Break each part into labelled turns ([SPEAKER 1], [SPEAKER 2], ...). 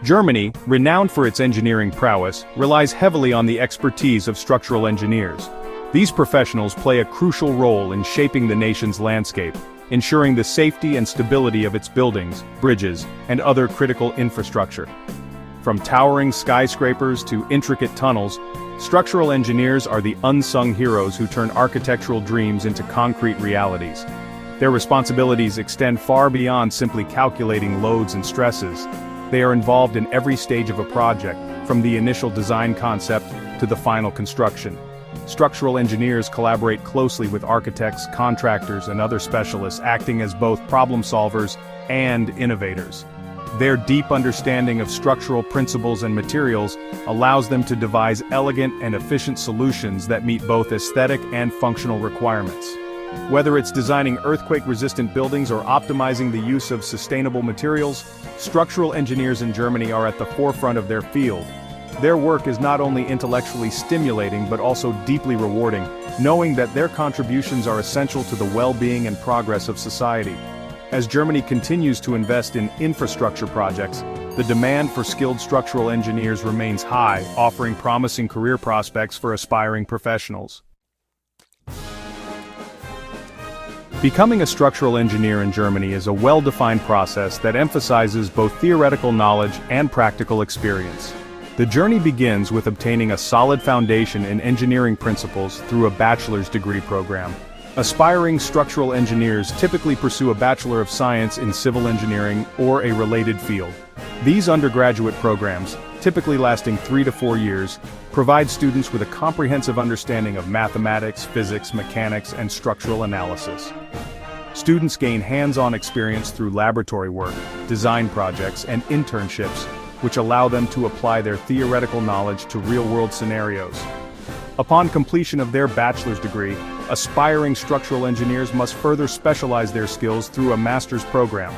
[SPEAKER 1] Germany, renowned for its engineering prowess, relies heavily on the expertise of structural engineers. These professionals play a crucial role in shaping the nation's landscape, ensuring the safety and stability of its buildings, bridges, and other critical infrastructure. From towering skyscrapers to intricate tunnels, structural engineers are the unsung heroes who turn architectural dreams into concrete realities. Their responsibilities extend far beyond simply calculating loads and stresses. They are involved in every stage of a project, from the initial design concept to the final construction. Structural engineers collaborate closely with architects, contractors, and other specialists, acting as both problem solvers and innovators. Their deep understanding of structural principles and materials allows them to devise elegant and efficient solutions that meet both aesthetic and functional requirements. Whether it's designing earthquake-resistant buildings or optimizing the use of sustainable materials, structural engineers in Germany are at the forefront of their field. Their work is not only intellectually stimulating but also deeply rewarding, knowing that their contributions are essential to the well-being and progress of society. As Germany continues to invest in infrastructure projects, the demand for skilled structural engineers remains high, offering promising career prospects for aspiring professionals. Becoming a structural engineer in Germany is a well-defined process that emphasizes both theoretical knowledge and practical experience. The journey begins with obtaining a solid foundation in engineering principles through a bachelor's degree program. Aspiring structural engineers typically pursue a Bachelor of Science in Civil Engineering or a related field. These undergraduate programs, typically lasting 3 to 4 years, provide students with a comprehensive understanding of mathematics, physics, mechanics, and structural analysis. Students gain hands-on experience through laboratory work, design projects, and internships, which allow them to apply their theoretical knowledge to real-world scenarios. Upon completion of their bachelor's degree, aspiring structural engineers must further specialize their skills through a master's program.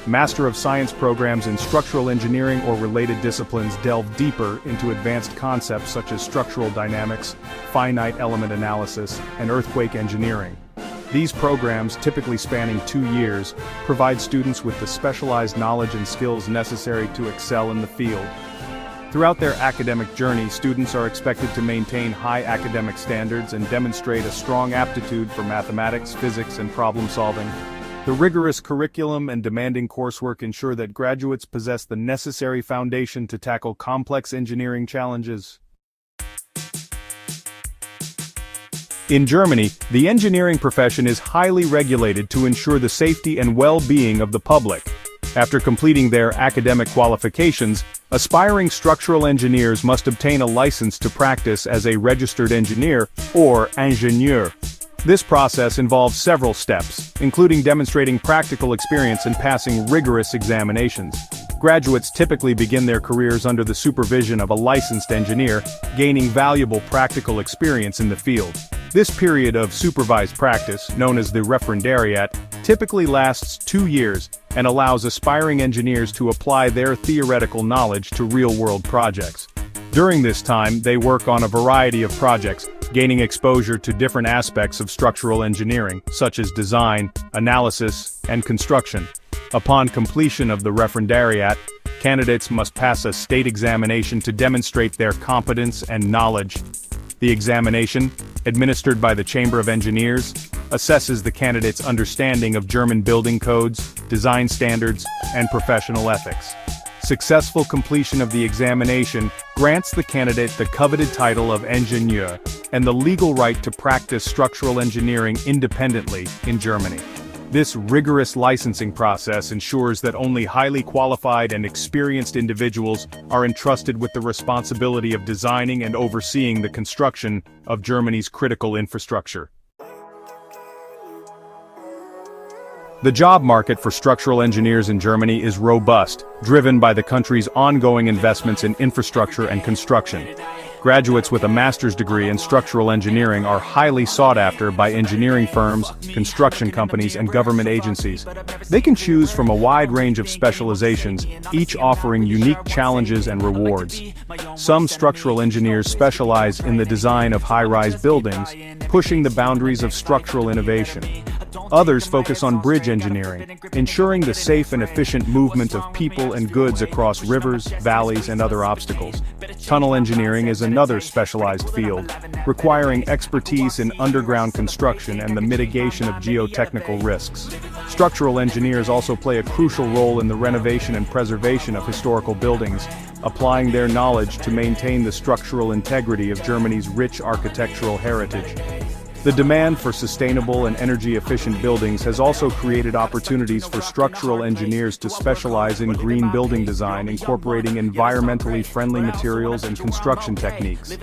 [SPEAKER 1] Master of Science programs in structural engineering or related disciplines delve deeper into advanced concepts such as structural dynamics, finite element analysis, and earthquake engineering. These programs, typically spanning 2 years, provide students with the specialized knowledge and skills necessary to excel in the field. Throughout their academic journey, students are expected to maintain high academic standards and demonstrate a strong aptitude for mathematics, physics, and problem solving. The rigorous curriculum and demanding coursework ensure that graduates possess the necessary foundation to tackle complex engineering challenges. In Germany, the engineering profession is highly regulated to ensure the safety and well-being of the public. After completing their academic qualifications, aspiring structural engineers must obtain a license to practice as a registered engineer, or ingénieur. This process involves several steps, including demonstrating practical experience and passing rigorous examinations. Graduates typically begin their careers under the supervision of a licensed engineer, gaining valuable practical experience in the field. This period of supervised practice, known as the Referendariat, typically lasts 2 years and allows aspiring engineers to apply their theoretical knowledge to real-world projects. During this time, they work on a variety of projects, gaining exposure to different aspects of structural engineering, such as design, analysis, and construction. Upon completion of the Referendariat, candidates must pass a state examination to demonstrate their competence and knowledge. The examination, administered by the Chamber of Engineers, assesses the candidate's understanding of German building codes, design standards, and professional ethics. Successful completion of the examination grants the candidate the coveted title of ingénieur and the legal right to practice structural engineering independently in Germany. This rigorous licensing process ensures that only highly qualified and experienced individuals are entrusted with the responsibility of designing and overseeing the construction of Germany's critical infrastructure. The job market for structural engineers in Germany is robust, driven by the country's ongoing investments in infrastructure and construction. Graduates with a master's degree in structural engineering are highly sought after by engineering firms, construction companies, and government agencies. They can choose from a wide range of specializations, each offering unique challenges and rewards. Some structural engineers specialize in the design of high-rise buildings, pushing the boundaries of structural innovation. Others focus on bridge engineering, ensuring the safe and efficient movement of people and goods across rivers, valleys, and other obstacles. Tunnel engineering is another specialized field, requiring expertise in underground construction and the mitigation of geotechnical risks. Structural engineers also play a crucial role in the renovation and preservation of historical buildings, applying their knowledge to maintain the structural integrity of Germany's rich architectural heritage. The demand for sustainable and energy-efficient buildings has also created opportunities for structural engineers to specialize in green building design, incorporating environmentally friendly materials and construction techniques.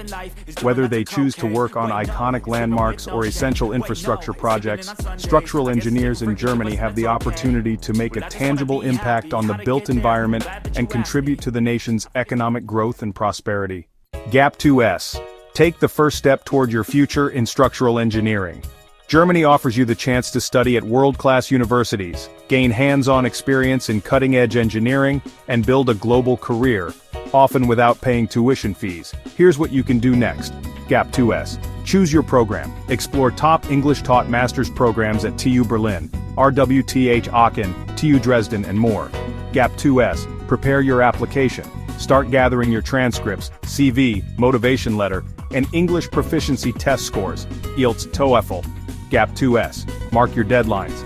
[SPEAKER 1] Whether they choose to work on iconic landmarks or essential infrastructure projects, structural engineers in Germany have the opportunity to make a tangible impact on the built environment and contribute to the nation's economic growth and prosperity. Gap 2S. Take the first step toward your future in structural engineering. Germany offers you the chance to study at world-class universities, gain hands-on experience in cutting-edge engineering, and build a global career, often without paying tuition fees. Here's what you can do next. Gap 2S. Choose your program. Explore top English-taught master's programs at TU Berlin, RWTH Aachen, TU Dresden, and more. Gap 2S. Prepare your application. Start gathering your transcripts, CV, motivation letter, and English proficiency test scores, IELTS, TOEFL. Gap 2S. Mark your deadlines.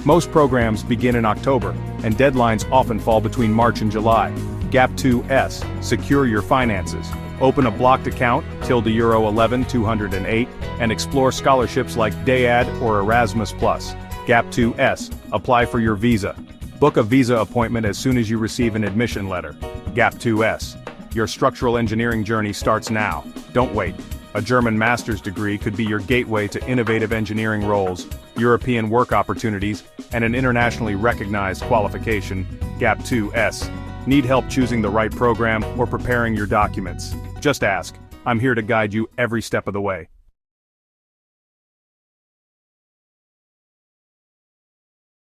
[SPEAKER 1] Most programs begin in October, and deadlines often fall between March and July. Gap 2S. Secure your finances. Open a blocked account, ~Euro 11,208, and explore scholarships like DAAD or Erasmus+. Gap 2S. Apply for your visa. Book a visa appointment as soon as you receive an admission letter. Gap 2S. Your structural engineering journey starts now. Don't wait. A German master's degree could be your gateway to innovative engineering roles, European work opportunities, and an internationally recognized qualification. Gap 2S. Need help choosing the right program or preparing your documents? Just ask. I'm here to guide you every step of the way.